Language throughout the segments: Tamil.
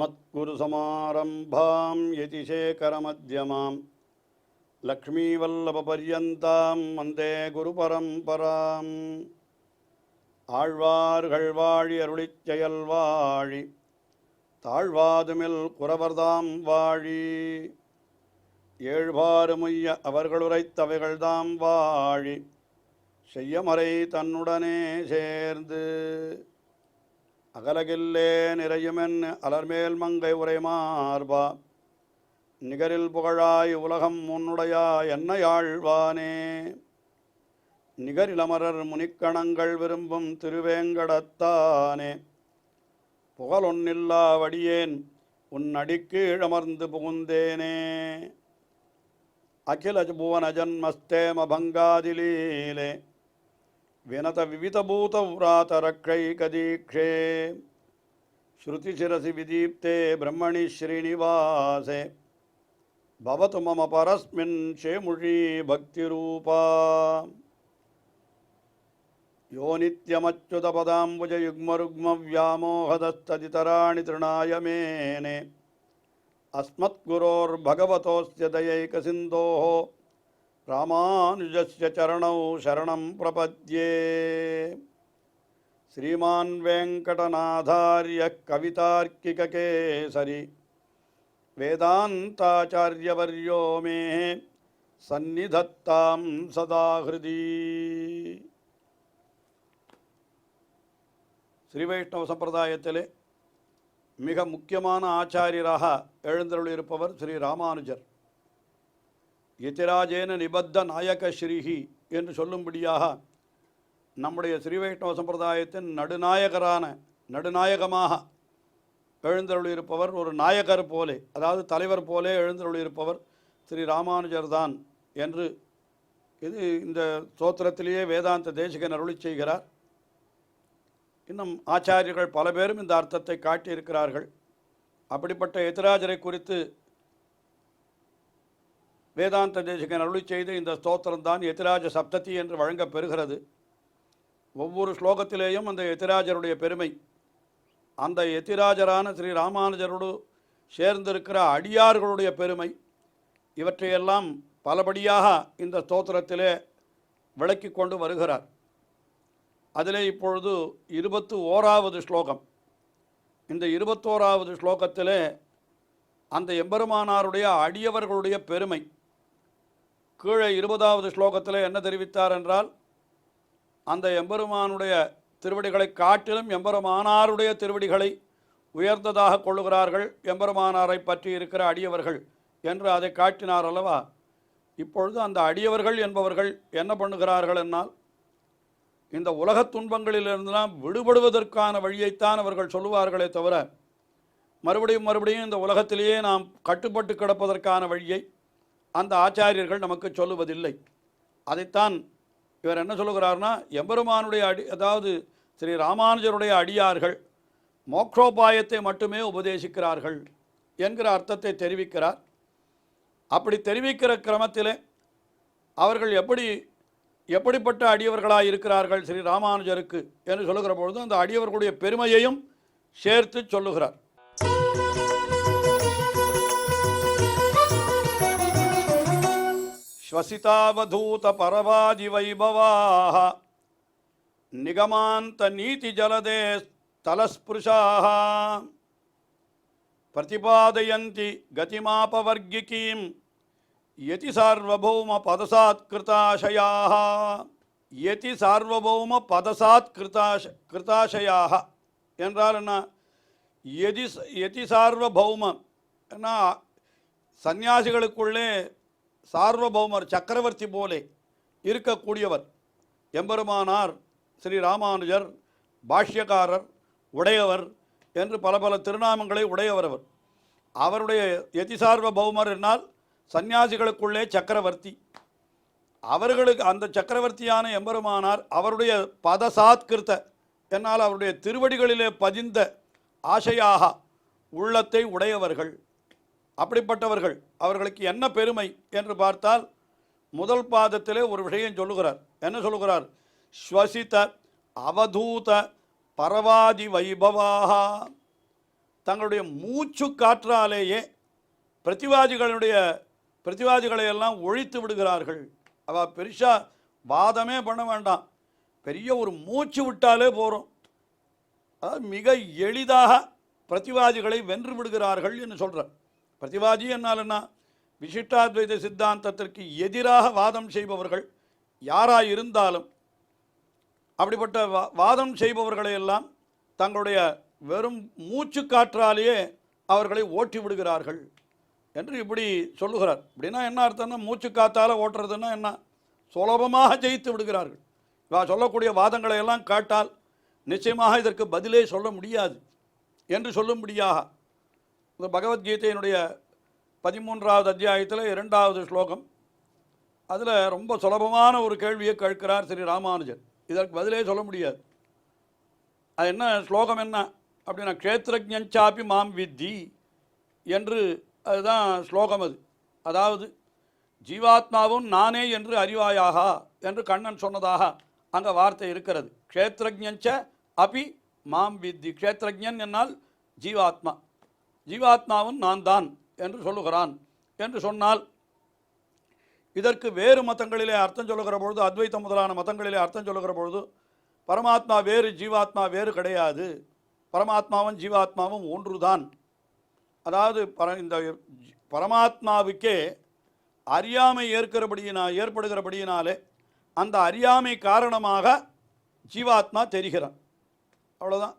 अस्मत्कुरुसमारम्भां यतिशेखरमध्यमां लक्ष्मीवल्लभपर्यन्तां वन्दे गुरुपरम्पराम् ஆழ்வார்கள் வாழி அருளிச் செயல் வாழி தாழ்வாதுமில் குறவர்தாம் வாழி ஏழ்வாறுமுய்ய அவர்களுரைத்தவைகள்தாம் வாழி செய்யமறை தன்னுடனே சேர்ந்து அகலகில்லே நிறையுமென் அலர்மேல் மங்கை உரை மார்பா நிகரில் புகழாய் உலகம் முன்னுடையா என்னையாழ்வானே நிகரிலமரர் முனிக்கணங்கள் விரும்பும் திருவேங்கடத்தானே புகழொன்னில்லா வடியேன் உன் அடிக்கீழமர்ந்து புகுந்தேனே அகில புவன ஜன்மஸ்தேம பங்காதிலீலே வினத விவிதபூத உராத ரக்ஷை கதீக்ஷே ஸ்ருதிசிரசி விதீப்தே பிரம்மணி ஸ்ரீனிவாசே பவது மம பரஸ்மின் ஷேமுழி பக்திரூபா யோ நித்யமच्युतपदाम्बुजयुग्मरुग्मव्यामोहदस्तदितराणि तृणाय मेने अस्मद्गुरोर्भगवतोऽस्य दयैकसिन्धोः रामानुजस्य चरणौ शरणं प्रपद्ये श्रीमान् वेङ्कटनाथार्यः कवितार्किककेसरी वेदान्ताचार्यवर्यो मे सन्निधत्तां सदा हृदि ஸ்ரீ வைஷ்ணவ சம்பிரதாயத்திலே மிக முக்கியமான ஆச்சாரியராக எழுந்தருளியிருப்பவர் ஸ்ரீ ராமானுஜர். யதிராஜேன நிபத்த நாயக ஸ்ரீஹி என்று சொல்லும்படியாக நம்முடைய ஸ்ரீ வைஷ்ணவ சம்பிரதாயத்தின் நடுநாயகமாக எழுந்தருளியிருப்பவர், ஒரு நாயகர் போலே, அதாவது தலைவர் போலே எழுந்தருளியிருப்பவர் ஸ்ரீ ராமானுஜர் தான் என்று இது இந்த ஸ்தோத்திரத்திலேயே வேதாந்த தேசிகன் அருளி செய்கிறார். இன்னும் ஆச்சாரியர்கள் பல பேரும் இந்த அர்த்தத்தை காட்டியிருக்கிறார்கள். அப்படிப்பட்ட யதிராஜரை குறித்து வேதாந்த தேசிகன் அருளி செய்து இந்த ஸ்தோத்திரம்தான் யதிராஜ சப்ததி என்று வழங்கப் பெறுகிறது. ஒவ்வொரு ஸ்லோகத்திலேயும் அந்த யதிராஜருடைய பெருமை, அந்த யதிராஜரான ஸ்ரீ ராமானுஜரோடு சேர்ந்திருக்கிற அடியார்களுடைய பெருமை, இவற்றையெல்லாம் பலபடியாக இந்த ஸ்தோத்திரத்திலே விளக்கி கொண்டு வருகிறார். அதிலே இப்பொழுது 21வது ஸ்லோகம். இந்த 21வது ஸ்லோகத்திலே அந்த எம்பெருமானாருடைய அடியவர்களுடைய பெருமை, கீழே 20வது ஸ்லோகத்தில் என்ன தெரிவித்தார் என்றால், அந்த எம்பெருமானுடைய திருவடிகளை காட்டிலும் எம்பெருமானாருடைய திருவடிகளை உயர்ந்ததாக கொள்ளுகிறார்கள் எம்பெருமானாரை பற்றி இருக்கிற அடியவர்கள் என்று அதை காட்டினார் அல்லவா. இப்பொழுது அந்த அடியவர்கள் என்பவர்கள் என்ன பண்ணுகிறார்கள் என்னால், இந்த உலகத் துன்பங்களிலிருந்துலாம் விடுபடுவதற்கான வழியைத்தான் அவர்கள் சொல்லுவார்களே தவிர, மறுபடியும் இந்த உலகத்திலேயே நாம் கட்டுப்பட்டு கிடப்பதற்கான வழியை அந்த ஆச்சாரியர்கள் நமக்கு சொல்லுவதில்லை. அதைத்தான் இவர் என்ன சொல்லுகிறார்னா, எம்பெருமானுடைய அதாவது ஸ்ரீ ராமானுஜருடைய அடியார்கள் மோக்ஷோபாயத்தை மட்டுமே உபதேசிக்கிறார்கள் என்கிற அர்த்தத்தை தெரிவிக்கிறார். அப்படி தெரிவிக்கிற கிரமத்திலே அவர்கள் எப்படிப்பட்ட அடியவர்களாக இருக்கிறார்கள் ஸ்ரீ ராமானுஜருக்கு என்று சொல்லுகிற பொழுது அந்த அடியவர்களுடைய பெருமையையும் சேர்த்து சொல்லுகிறார். ஸ்வசிதாவதூத பரவாதி வைபவாஹ நிகமாந்த நீதி ஜலதே தலஸ்புருஷாஹ பிரதிபாதயந்தி கதிமாபவர்கிகீம் யதி சார்வபௌம பதசாத்கிருதாசயாக. யதி சார்வபௌம பதசாத்கிருதாசயாக என்றால் என்ன? யதி சார்வபௌம என்ன, சந்நியாசிகளுக்குள்ளே சார்வபௌமர் சக்கரவர்த்தி போலே இருக்கக்கூடியவர் எம்பெருமானார் ஸ்ரீ ராமானுஜர். பாஷ்யக்காரர், உடையவர் என்று பல திருநாமங்களை உடையவர் அவர். அவருடைய யதி சார்வபௌமர் என்னால் சந்நியாசிகளுக்குள்ளே சக்கரவர்த்தி. அவர்களுக்கு அந்த சக்கரவர்த்தியான எம்பெருமானார் அவருடைய பதசாத்கிருத்த என்னால் அவருடைய திருவடிகளிலே பதிந்த ஆசையாக உள்ளத்தை உடையவர்கள். அப்படிப்பட்டவர்கள் அவர்களுக்கு என்ன பெருமை என்று பார்த்தால், முதல் பாதத்திலே ஒரு விஷயம் சொல்லுகிறார். என்ன சொல்லுகிறார்? ஸ்வசித அவதூத பரவாதி வைபவாக. தங்களுடைய மூச்சு காற்றாலேயே பிரதிவாதிகளை எல்லாம் ஒழித்து விடுகிறார்கள். அவள் பெருசாக வாதமே பண்ண வேண்டாம், பெரிய ஒரு மூச்சு விட்டாலே போகிறோம். அதாவது மிக எளிதாக பிரதிவாதிகளை வென்று விடுகிறார்கள் என்று சொல்கிறார். பிரதிவாதி என்னாலன்னா விசிஷ்டாத்வைத சித்தாந்தத்திற்கு எதிராக வாதம் செய்பவர்கள் யாராக இருந்தாலும் அப்படிப்பட்ட வாதம் செய்பவர்களை எல்லாம் தங்களுடைய வெறும் மூச்சு காற்றாலேயே அவர்களை ஓட்டி விடுகிறார்கள் என்று இப்படி சொல்லுகிறார். அப்படின்னா என்ன அர்த்தம்னா, மூச்சு காத்தால் ஓட்டுறதுன்னா என்ன, சுலபமாக ஜெயித்து விடுகிறார்கள். சொல்லக்கூடிய வாதங்களை எல்லாம் காட்டால் நிச்சயமாக இதற்கு பதிலே சொல்ல முடியாது என்று சொல்லும்படியாக இந்த பகவத்கீதையினுடைய 13வது அத்தியாயத்தில் 2வது ஸ்லோகம், அதில் ரொம்ப சுலபமான ஒரு கேள்வியை கேட்கிறார் ஸ்ரீ ராமானுஜர். இதற்கு பதிலே சொல்ல முடியாது. அது என்ன ஸ்லோகம் என்ன அப்படின்னா, க்ஷேத்ரஜ்ஞாபி மாம் வித்தி என்று அதுதான் ஸ்லோகம். அது அதாவது ஜீவாத்மாவும் நானே என்று அறிவாயாக என்று கண்ணன் சொன்னதாக அங்கே வார்த்தை இருக்கிறது. க்ஷேத்ரஜ்ஞ அபி மாம் வித்தி, க்ஷேத்ரஜன் என்னால் ஜீவாத்மா, ஜீவாத்மாவும் நான் தான் என்று சொல்லுகிறான் என்று சொன்னால், இதற்கு வேறு மதங்களிலே அர்த்தம் சொல்லுகிற பொழுது, அத்வைத்தம் முதலான மதங்களிலே அர்த்தம் சொல்லுகிற பொழுது, பரமாத்மா வேறு ஜீவாத்மா வேறு கிடையாது, பரமாத்மாவும் ஜீவாத்மாவும் ஒன்றுதான். அதாவது இந்த பரமாத்மாவுக்கே அறியாமை ஏற்படுகிறபடியினாலே அந்த அறியாமை காரணமாக ஜீவாத்மா தெரிகிறான். அவ்வளோதான்.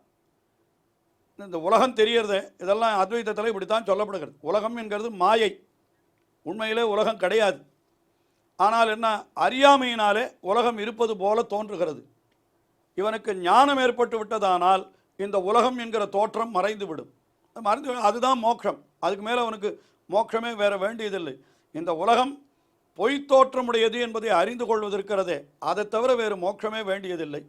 இந்த உலகம் தெரியறது இதெல்லாம் அத்வைத்தத்தில் இப்படித்தான் சொல்லப்படுகிறது. உலகம் என்கிறது மாயை, உண்மையிலே உலகம் கிடையாது. ஆனால் என்ன, அறியாமையினாலே உலகம் இருப்பது போல தோன்றுகிறது. இவனுக்கு ஞானம் ஏற்பட்டு விட்டதானால் இந்த உலகம் என்கிற தோற்றம் மறைந்துவிடும். அதுதான் மோட்சம். அதுக்கு மேலே அவனுக்கு மோட்சமே வேற வேண்டியதில்லை. இந்த உலகம் பொய் தோற்றமுடையது என்பதை அறிந்து கொள்வதற்கிறதே, அதை தவிர வேறு மோட்சமே வேண்டியதில்லை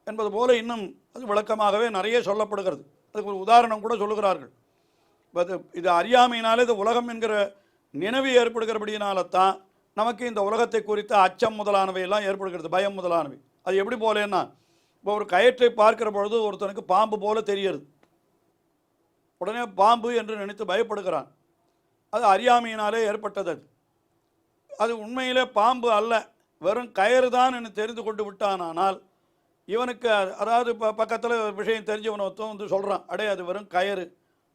என்பது போல இன்னும் அது விளக்கமாகவே நிறைய சொல்லப்படுகிறது. அதுக்கு ஒரு உதாரணம் கூட சொல்லுகிறார்கள். இது அறியாமையினாலே இது உலகம் என்கிற நினைவு ஏற்படுகிறபடியினால்தான் நமக்கு இந்த உலகத்தை குறித்த அச்சம் முதலானவை எல்லாம் ஏற்படுகிறது, பயம் முதலானவை. அது எப்படி போலேன்னா, இப்போ ஒரு கயிற்றை பார்க்கிற பொழுது ஒருத்தனுக்கு பாம்பு போல தெரிகிறது, உடனே பாம்பு என்று நினைத்து பயப்படுகிறான். அது அறியாமையினாலே ஏற்பட்டது. அது உண்மையிலே பாம்பு அல்ல, வெறும் கயிறு தான் என்று தெரிந்து கொண்டு விட்டானால் இவனுக்கு, அதாவது இப்போ பக்கத்தில் விஷயம் தெரிஞ்சவனை வந்து சொல்கிறான், அடே அது வெறும் கயிறு,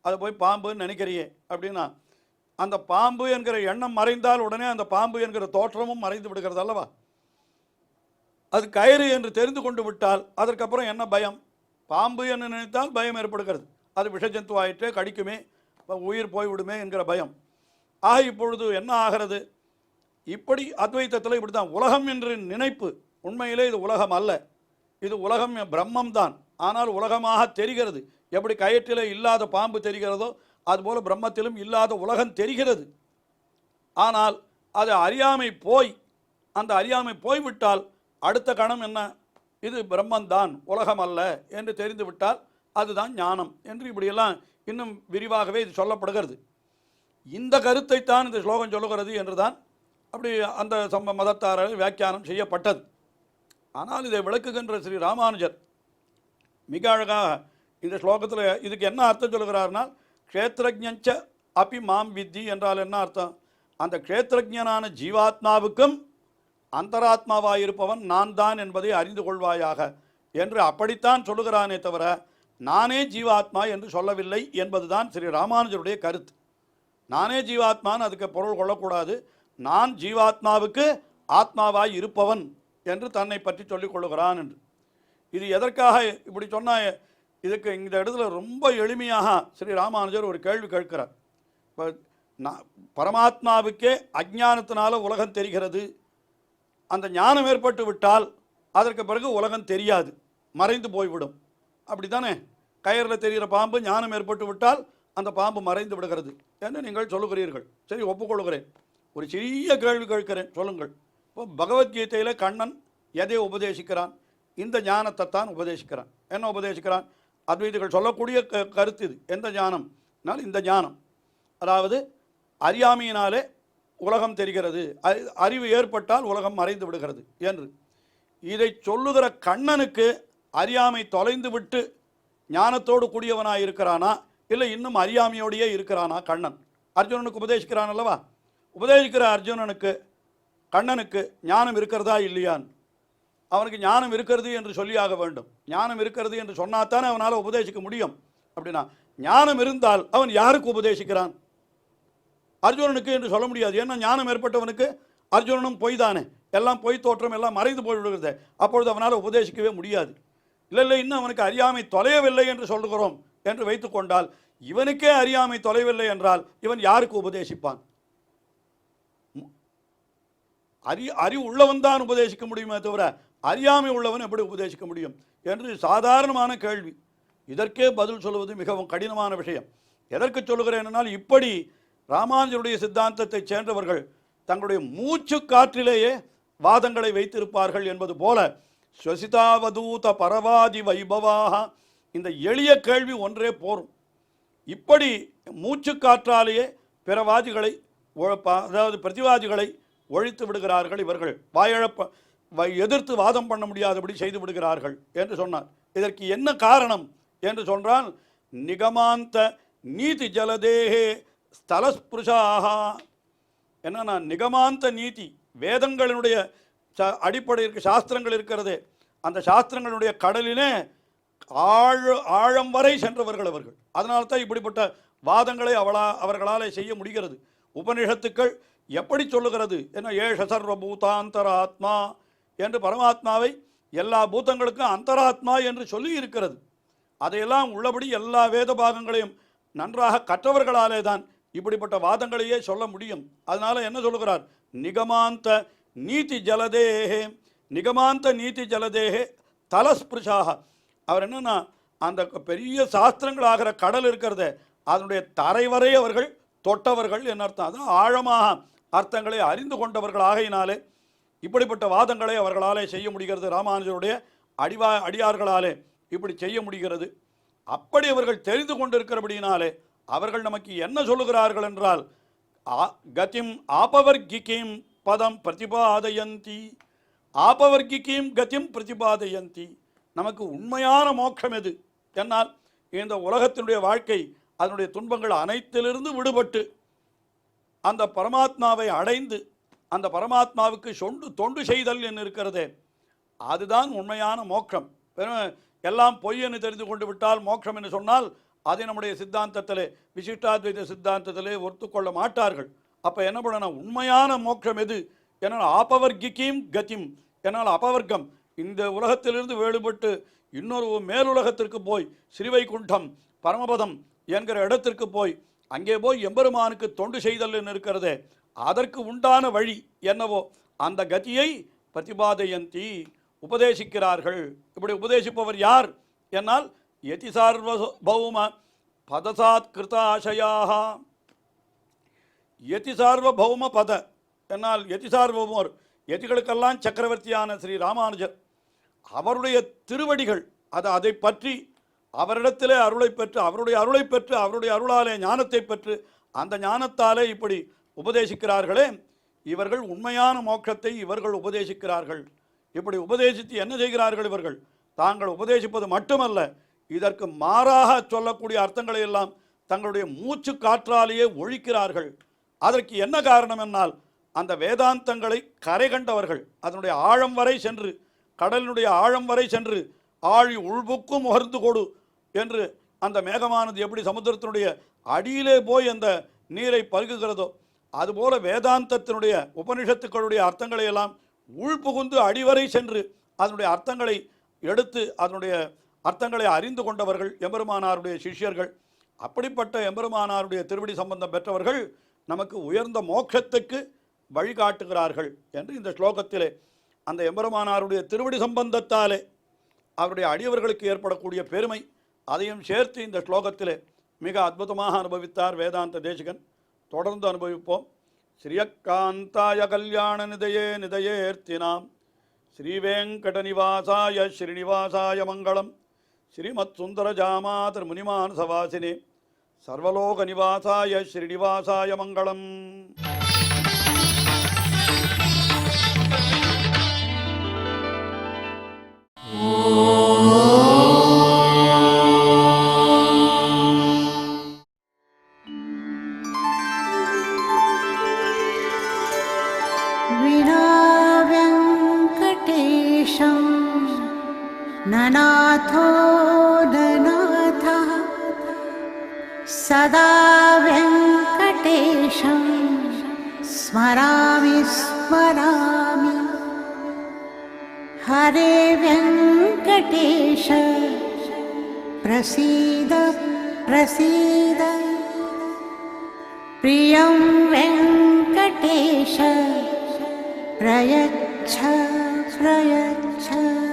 அது போய் பாம்புன்னு நினைக்கிறியே அப்படின்னா, அந்த பாம்பு என்கிற எண்ணம் மறைந்தால் உடனே அந்த பாம்பு என்கிற தோற்றமும் மறைந்து விடுகிறது அல்லவா. அது கயிறு என்று தெரிந்து கொண்டு விட்டால் அதற்கப்புறம் என்ன பயம், பாம்பு என்று நினைத்தால் பயம் ஏற்படுகிறது. அது விஷஜந்து ஆயிற்றே, கடிக்குமே, உயிர் போய்விடுமே என்கிற பயம். ஆக இப்பொழுது என்ன ஆகிறது, இப்படி அத்வைத்தத்தில் இப்படி தான் உலகம் என்று நினைப்பு, உண்மையிலே இது உலகம் அல்ல, இது உலகம் பிரம்மம் தான். ஆனால் உலகமாக தெரிகிறது. எப்படி கயிற்றிலே இல்லாத பாம்பு தெரிகிறதோ அதுபோல் பிரம்மத்திலும் இல்லாத உலகம் தெரிகிறது. ஆனால் அது அறியாமை அந்த அறியாமை போய்விட்டால் அடுத்த கணம் என்ன, இது பிரம்மந்தான் உலகம் அல்ல என்று தெரிந்து விட்டால் அதுதான் ஞானம் என்று இப்படியெல்லாம் இன்னும் விரிவாகவே இது சொல்லப்படுகிறது. இந்த கருத்தைத்தான் இந்த ஸ்லோகம் சொல்லுகிறது என்றுதான் அப்படி அந்த மதத்தாரால் வியாக்கியானம் செய்யப்பட்டது. ஆனால் இதை விளக்குகின்ற ஸ்ரீ ராமானுஜர் மிக அழகாக இந்த ஸ்லோகத்தில் இதுக்கு என்ன அர்த்தம் சொல்லுகிறார்னா, க்ஷேத்ரஜ்ஞ அபி மாம் வித்தி என்றால் என்ன அர்த்தம், அந்த க்ஷேத்ரஜனான ஜீவாத்மாவுக்கும் அந்தராத்மாவாயிருப்பவன் நான் தான் என்பதை அறிந்து கொள்வாயாக என்று அப்படித்தான் சொல்லுகிறானே தவிர நானே ஜீவாத்மா என்று சொல்லவில்லை என்பதுதான் ஸ்ரீ ராமானுஜருடைய கருத்து. நானே ஜீவாத்மான்னு அதுக்கு பொருள் கொள்ளக்கூடாது, நான் ஜீவாத்மாவுக்கு ஆத்மாவாய் இருப்பவன் என்று தன்னை பற்றி சொல்லிக் கொள்ளுகிறான் என்று. இது எதற்காக இப்படி சொன்னால், இதுக்கு இந்த இடத்துல ரொம்ப எளிமையாக ஸ்ரீ ராமானுஜர் ஒரு கேள்வி கேட்கிறார். இப்போ பரமாத்மாவுக்கே அஜ்ஞானத்தினால உலகம் தெரிகிறது, அந்த ஞானம் ஏற்பட்டு விட்டால் அதற்கு பிறகு உலகம் தெரியாது, மறைந்து போய்விடும். அப்படி தானே, கயிறில் தெரிகிற பாம்பு ஞானம் ஏற்பட்டு விட்டால் அந்த பாம்பு மறைந்து விடுகிறது என்று நீங்கள் சொல்லுகிறீர்கள். சரி, ஒப்புக்கொள்கிறேன். ஒரு சிறிய கேள்வி கேட்கிறேன், சொல்லுங்கள். இப்போ பகவத்கீதையில் கண்ணன் எதை உபதேசிக்கிறான், இந்த ஞானத்தை தான் உபதேசிக்கிறான். என்ன உபதேசிக்கிறான், அத்வைதிகள் சொல்லக்கூடிய கருத்து இது. எந்த ஞானம், இந்த ஞானம், அதாவது அறியாமையினாலே உலகம் தெரிகிறது, அறிவு ஏற்பட்டால் உலகம் மறைந்து விடுகிறது என்று. இதை சொல்லுகிற கண்ணனுக்கு அறியாமை தொலைந்து விட்டு ஞானத்தோடு கூடியவனாக இருக்கிறானா, இல்லை இன்னும் அறியாமையோடையே இருக்கிறானா கண்ணன்? அர்ஜுனனுக்கு உபதேசிக்கிறான் அல்லவா? உபதேசிக்கிற அர்ஜுனனுக்கு கண்ணனுக்கு ஞானம் இருக்கிறதா இல்லையான்? அவனுக்கு ஞானம் இருக்கிறது என்று சொல்லியாக வேண்டும். ஞானம் இருக்கிறது என்று சொன்னாத்தானே அவனால் உபதேசிக்க முடியும். அப்படின்னா ஞானம் இருந்தால் அவன் யாருக்கு உபதேசிக்கிறான்? அர்ஜுனனுக்கு என்று சொல்ல முடியாது. ஏன்னா ஞானம் ஏற்பட்டவனுக்கு அர்ஜுனனும் பொய் தானே, எல்லாம் பொய் தோற்றம் எல்லாம் மறைந்து போய்விடுகிறது. அப்பொழுது அவனால் உபதேசிக்கவே முடியாது. இல்லை இன்னும் அவனுக்கு அறியாமை தொலையவில்லை என்று சொல்லுகிறோம் என்று வைத்துக்கொண்டால், இவனுக்கே அறியாமை தொலைவில்லை என்றால் இவன் யாருக்கு உபதேசிப்பான்? அறிவு உள்ளவன் தான் உபதேசிக்க முடியுமே தவிர அறியாமை உள்ளவன் எப்படி உபதேசிக்க முடியும் என்று சாதாரணமான கேள்வி. இதற்கே பதில் சொல்வது மிகவும் கடினமான விஷயம். எதற்கு சொல்லுகிறேன் என்றால், இப்படி ராமானுஜருடைய சித்தாந்தத்தை சேர்ந்தவர்கள் தங்களுடைய மூச்சு காற்றிலேயே வாதங்களை வைத்திருப்பார்கள் என்பது போல ஸ்வசிதாவதூத பரவாதி வைபவாக இந்த எளிய கேள்வி ஒன்றே போரும். இப்படி மூச்சு காற்றாலேயே பிறவாதிகளை அதாவது பிரதிவாதிகளை ஒழித்து விடுகிறார்கள். இவர்கள் எதிர்த்து வாதம் பண்ண முடியாதபடி செய்து விடுகிறார்கள் என்று சொன்னார். இதற்கு என்ன காரணம் என்று சொன்னால், நிகமாந்த நீதி ஜலதேகே ஸ்தலஸ்பிருஷாக. என்னன்னா, நிகமாந்த நீதி வேதங்களினுடைய அடிப்படை சாஸ்திரங்கள் இருக்கிறது. அந்த சாஸ்திரங்களுடைய கடலிலே ஆழம் வரை சென்றவர்கள் அவர்கள். அதனால தான் இப்படிப்பட்ட வாதங்களை அவர்களால் செய்ய முடிகிறது. உபனிஷத்துக்கள் எப்படி சொல்லுகிறது? என்ன, ஏஷ சர்வ பூதாந்தராத்மா என்று பரமாத்மாவை எல்லா பூதங்களுக்கும் அந்தராத்மா என்று சொல்லி இருக்கிறது. அதையெல்லாம் உள்ளபடி எல்லா வேத பாகங்களையும் நன்றாக கற்றவர்களாலே தான் இப்படிப்பட்ட வாதங்களையே சொல்ல முடியும். அதனால என்ன சொல்லுகிறார்? நிகமாந்த நீதி ஜலதேகே, நிகமாந்த நீதி ஜலதேகே தலஸ்பிருஷாக. அவர் என்னன்னா, அந்த பெரிய சாஸ்திரங்களாகிற கடல் இருக்கிறத அதனுடைய தரைவரை அவர்கள் தொட்டவர்கள் என்ன அர்த்தம்? அது ஆழமாக அர்த்தங்களை அறிந்து கொண்டவர்கள் ஆகையினாலே இப்படிப்பட்ட வாதங்களை அவர்களாலே செய்ய முடிகிறது. ராமானுஜருடைய அடியார்களாலே இப்படி செய்ய முடிகிறது. அப்படி அவர்கள் தெரிந்து கொண்டிருக்கிறபடியினாலே அவர்கள் நமக்கு என்ன சொல்லுகிறார்கள் என்றால், கதிம் ஆபவர்கிகீம் பதம் பிரதிபாதயந்தி, ஆபவர்கிகீம் கதிம் பிரதிபாதயந்தி. நமக்கு உண்மையான மோட்சம் எது என்னால், இந்த உலகத்தினுடைய வாழ்க்கை அதனுடைய துன்பங்கள் அனைத்திலிருந்து விடுபட்டு அந்த பரமாத்மாவை அடைந்து அந்த பரமாத்மாவுக்கு தொண்டு செய்தல் என்று இருக்கிறதே, அதுதான் உண்மையான மோட்சம். எல்லாம் பொய் என்று தெரிந்து கொண்டு விட்டால் மோட்சம் என்று சொன்னால் அதை நம்முடைய சித்தாந்தத்திலே, விசிஷ்டாத்வைத சித்தாந்தத்திலே ஒத்துக்கொள்ள மாட்டார்கள். அப்போ என்ன பண்ணணும்? உண்மையான மோட்சம் எது என்னால் ஆபவர்கிகீம் கதிம், என்னால் அபவர்க்கம், இந்த உலகத்திலிருந்து வேறுபட்டு இன்னொரு மேலுலகத்திற்கு போய் ஸ்ரீவைகுண்டம் பரமபதம் என்கிற இடத்திற்கு போய் அங்கே போய் எம்பெருமானுக்கு தொண்டு செய்தல் என்று இருக்கிறதே, அதற்கு உண்டான வழி என்னவோ அந்த கதியை பிரதிபாதயந்தி உபதேசிக்கிறார்கள். இப்படி உபதேசிப்பவர் யார் என்னால், யதி சார்வபௌம பதசாத் கிருதாசயாக. யதி சார்வபௌம பத என்னால் யதி சார்வபௌமர், யதிகளுக்கெல்லாம் சக்கரவர்த்தியான ஸ்ரீ ராமானுஜர் அவருடைய திருவடிகள், அதை பற்றி அவரிடத்திலே அருளை பெற்று அவருடைய அருளை பெற்று அவருடைய அருளாலே ஞானத்தை பெற்று அந்த ஞானத்தாலே இப்படி உபதேசிக்கிறார்களே, இவர்கள் உண்மையான மோட்சத்தை இவர்கள் உபதேசிக்கிறார்கள். இப்படி உபதேசித்து என்ன செய்கிறார்கள்? இவர்கள் தாங்கள் உபதேசிப்பது மட்டுமல்ல, இதற்கு மாறாக சொல்லக்கூடிய அர்த்தங்களை எல்லாம் தங்களுடைய மூச்சு காற்றாலேயே ஒழிக்கிறார்கள். அதற்கு என்ன காரணம் என்னால், அந்த வேதாந்தங்களை கரை கண்டவர்கள் அதனுடைய ஆழம் வரை சென்று, கடலினுடைய ஆழம் வரை சென்று ஆழி உள்புக்கும் உகர்ந்து கொடு என்று அந்த மேகமானது எப்படி சமுத்திரத்தினுடைய அடியிலே போய் அந்த நீரை பருகுகிறதோ, அதுபோல வேதாந்தத்தினுடைய உபனிஷத்துக்களுடைய அர்த்தங்களை எல்லாம் உள்புகுந்து அடிவரை சென்று அதனுடைய அர்த்தங்களை எடுத்து அதனுடைய அர்த்தங்களை அறிந்து கொண்டவர்கள் எம்பெருமானாருடைய சிஷ்யர்கள். அப்படிப்பட்ட எம்பெருமானாருடைய திருவடி சம்பந்தம் பெற்றவர்கள் நமக்கு உயர்ந்த மோட்சத்துக்கு வழிகாட்டுகிறார்கள் என்று இந்த ஸ்லோகத்திலே அந்த எம்பெருமானாருடைய திருவடி சம்பந்தத்தாலே அவருடைய அடியவர்களுக்கு ஏற்படக்கூடிய பெருமை அதையும் சேர்த்து இந்த ஸ்லோகத்திலே மிக அற்புதமாக அனுபவித்தார் வேதாந்த தேசிகன். தொடர்ந்து அனுபவிப்போம். ஸ்ரீயக்காந்தாய கல்யாண நிதயே நிதயேர்த்தினாம் ஸ்ரீவேங்கடநிவாசாய ஸ்ரீனிவாசாய மங்களம். ஸ்ரீமத் சுந்தரஜாமாதர் முனிமானசவாசினே சர்வலோக நிவாசாய ஸ்ரீனிவாசாய மங்களம். ननाथो ननाथः सदा वेङ्कटेशं स्मरामि स्मरामि। हरे वेङ्कटेश प्रसीद प्रसीद। प्रियं वेङ्कटेश प्रयच्छ प्रयच्छ।